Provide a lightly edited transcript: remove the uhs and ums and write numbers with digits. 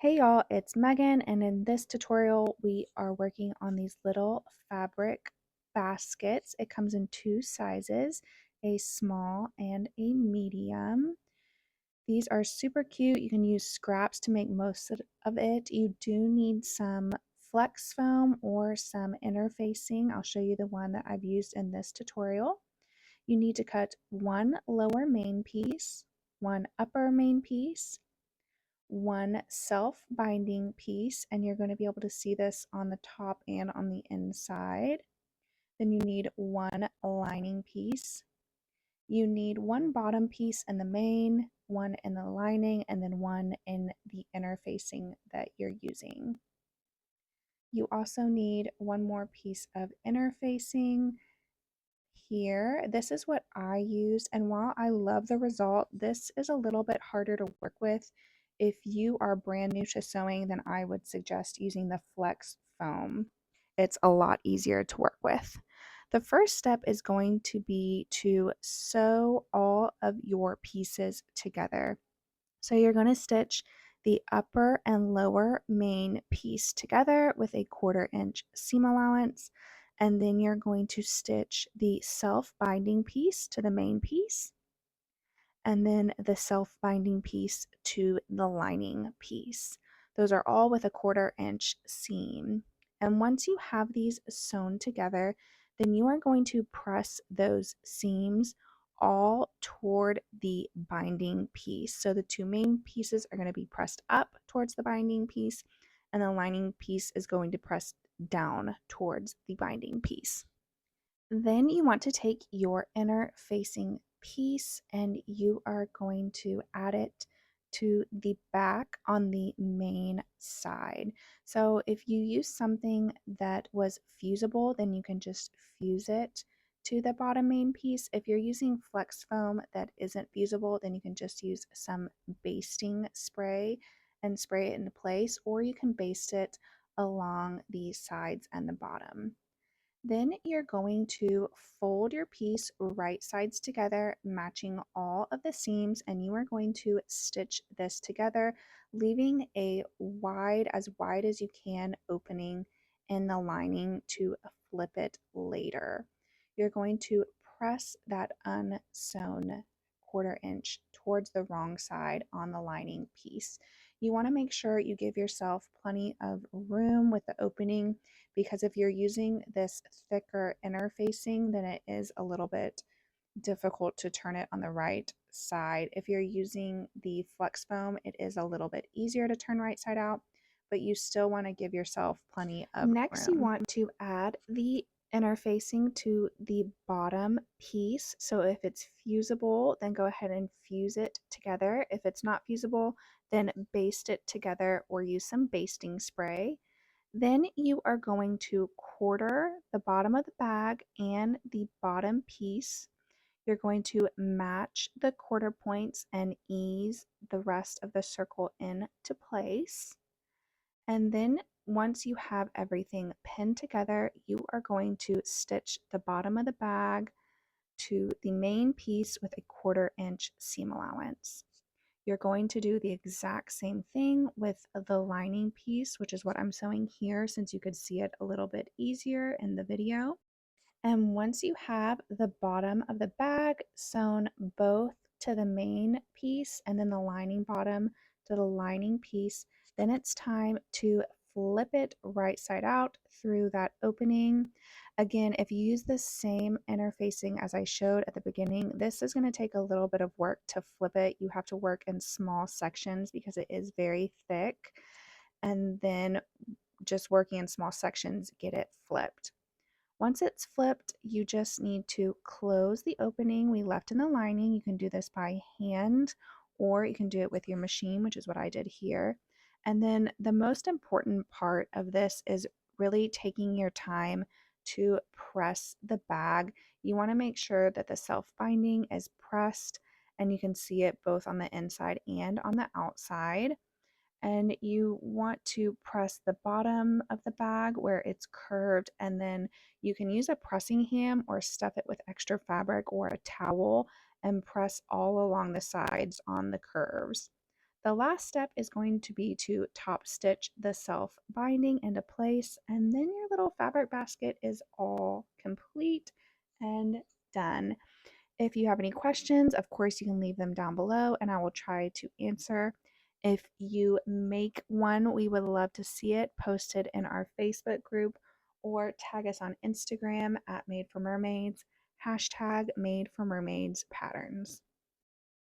Hey y'all, it's Megan, and in this tutorial, we are working on these little fabric baskets. It comes in two sizes, a small and a medium. These are super cute. You can use scraps to make most of it. You do need some flex foam or some interfacing. I'll show you the one that I've used in this tutorial. You need to cut one lower main piece, one upper main piece, one self-binding piece, and you're going to be able to see this on the top and on the inside. Then you need one lining piece. You need one bottom piece in the main, one in the lining, and then one in the interfacing that you're using. You also need one more piece of interfacing here. This is what I used, and while I love the result, this is a little bit harder to work with. If you are brand new to sewing, then I would suggest using the Flex Foam. It's a lot easier to work with. The first step is going to be to sew all of your pieces together. So you're going to stitch the upper and lower main piece together with a 1/4 inch seam allowance, and then you're going to stitch the self-binding piece to the main piece, and then the self-binding piece to the lining piece. Those are all with a 1/4 inch seam. And once you have these sewn together, then you are going to press those seams all toward the binding piece. So the two main pieces are going to be pressed up towards the binding piece, and the lining piece is going to press down towards the binding piece. Then you want to take your inner facing piece and you are going to add it to the back on the main side. So if you use something that was fusible, then you can just fuse it to the bottom main piece. If you're using flex foam that isn't fusible, then you can just use some basting spray and spray it into place, or you can baste it along the sides and the bottom. Then you're going to fold your piece right sides together, matching all of the seams, and you are going to stitch this together, leaving a as wide as you can opening in the lining to flip it later. You're going to press that unsewn 1/4 inch towards the wrong side on the lining piece. You want to make sure you give yourself plenty of room with the opening, because if you're using this thicker interfacing, then it is a little bit difficult to turn it on the right side. If you're using the flex foam, it is a little bit easier to turn right side out, but you still want to give yourself plenty of Next, you want to add the interfacing to the bottom piece. So if it's fusible, then go ahead and fuse it together. If it's not fusible, then baste it together or use some basting spray. Then you are going to quarter the bottom of the bag and the bottom piece. You're going to match the quarter points and ease the rest of the circle into place. And then once you have everything pinned together, you are going to stitch the bottom of the bag to the main piece with a 1/4 inch seam allowance. You're going to do the exact same thing with the lining piece, which is what I'm sewing here since you could see it a little bit easier in the video. And once you have the bottom of the bag sewn both to the main piece and then the lining bottom to the lining piece, then it's time to flip it right side out through that opening. Again, if you use the same interfacing as I showed at the beginning, this is going to take a little bit of work to flip it. You have to work in small sections because it is very thick, and then just working in small sections, get it flipped. Once it's flipped, you just need to close the opening we left in the lining. You can do this by hand or you can do it with your machine, which is what I did here. And then the most important part of this is really taking your time to press the bag. You want to make sure that the self-binding is pressed and you can see it both on the inside and on the outside, and you want to press the bottom of the bag where it's curved, and then you can use a pressing ham or stuff it with extra fabric or a towel and press all along the sides on the curves. The last step is going to be to top stitch the self binding into place, and then your little fabric basket is all complete and done. If you have any questions, of course, you can leave them down below and I will try to answer. If you make one, we would love to see it posted in our Facebook group or tag us on Instagram at Made for Mermaids, hashtag Made for Mermaids Patterns.